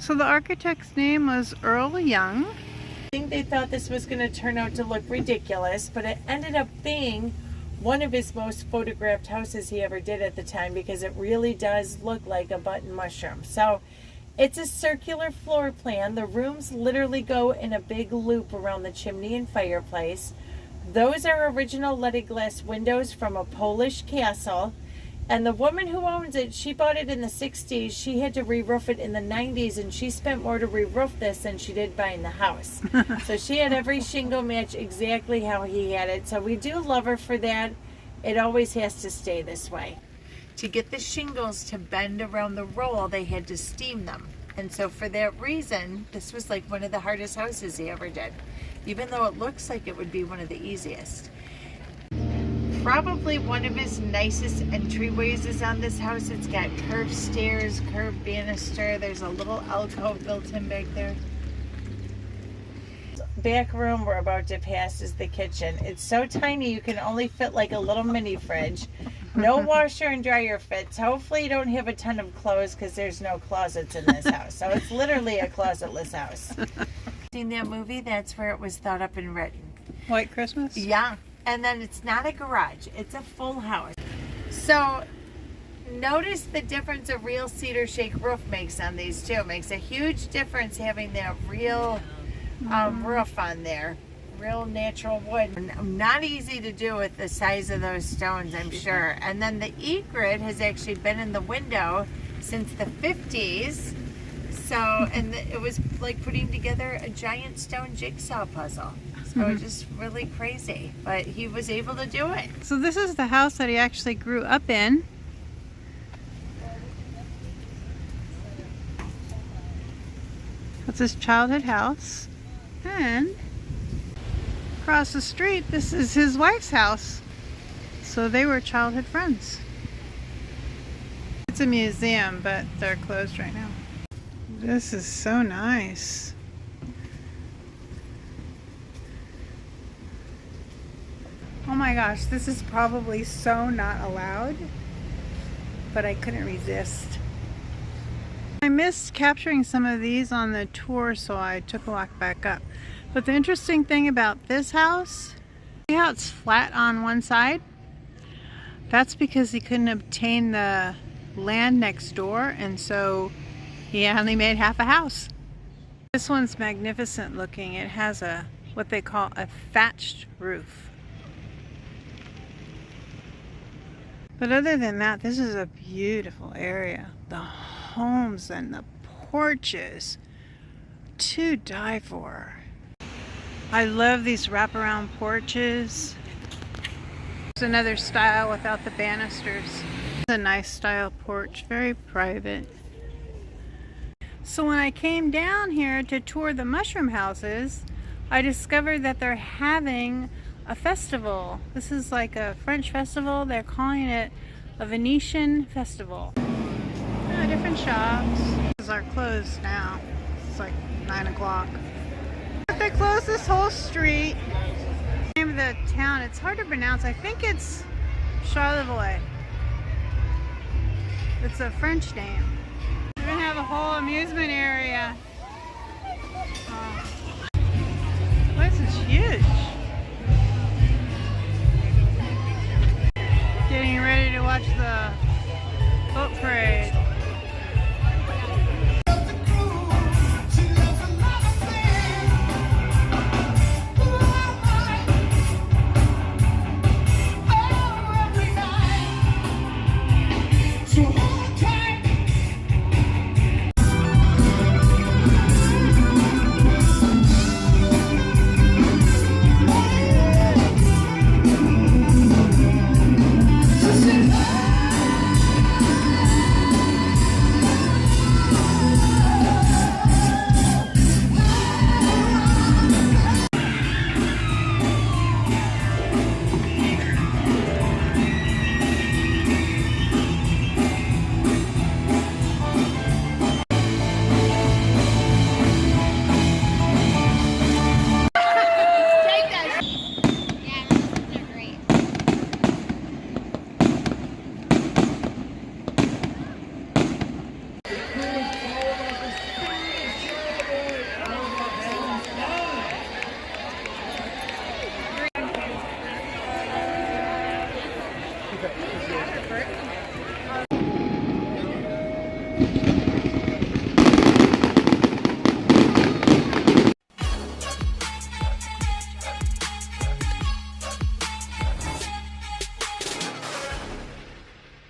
So the architect's name was Earl Young. I think they thought this was going to turn out to look ridiculous, but it ended up being one of his most photographed houses he ever did at the time, because it really does look like a button mushroom. So it's a circular floor plan. The rooms literally go in a big loop around the chimney and fireplace. Those are original leaded glass windows from a Polish castle. And the woman who owns it, she bought it in the 60s. She had to re-roof it in the 90s, and she spent more to re-roof this than she did buying the house. So she had every shingle match exactly how he had it. So we do love her for that. It always has to stay this way. To get the shingles to bend around the roll, they had to steam them. And so for that reason, this was like one of the hardest houses he ever did, even though it looks like it would be one of the easiest. Probably one of his nicest entryways is on this house. It's got curved stairs, curved banister. There's a little alcove built in back there. Back room we're about to pass is the kitchen. It's so tiny you can only fit like a little mini fridge. No washer and dryer fits. Hopefully you don't have a ton of clothes, because there's no closets in this house. So it's literally a closetless house. Seen that movie? That's where it was thought up and written. White Christmas? Yeah. And then it's not a garage, it's a full house. So notice the difference a real cedar shake roof makes on these too. It makes a huge difference having that real roof on there. Real natural wood. Not easy to do with the size of those stones, I'm sure. And then the egret has actually been in the window since the 50s. So, and it was like putting together a giant stone jigsaw puzzle. So it's just really crazy, but he was able to do it. So this is the house that he actually grew up in. That's his childhood house. And across the street, this is his wife's house. So they were childhood friends. It's a museum, but they're closed right now. This is so nice. Oh my gosh, this is probably so not allowed, but I couldn't resist. I missed capturing some of these on the tour, so I took a walk back up. But the interesting thing about this house, see how it's flat on one side? That's because he couldn't obtain the land next door, and so he only made half a house. This one's magnificent looking. It has a what they call a thatched roof. But other than that, this is a beautiful area. The homes and the porches, to die for. I love these wraparound porches. It's another style without the banisters. It's a nice style porch, very private. So when I came down here to tour the mushroom houses, I discovered that they're having a festival. This is like a French festival. They're calling it a Venetian Festival. Different shops. These are closed now. It's like 9 o'clock. But they closed this whole street. The name of the town, it's hard to pronounce. I think it's Charlevoix. It's a French name. We're gonna have a whole amusement area. This is huge. Getting ready to watch the boat parade. great.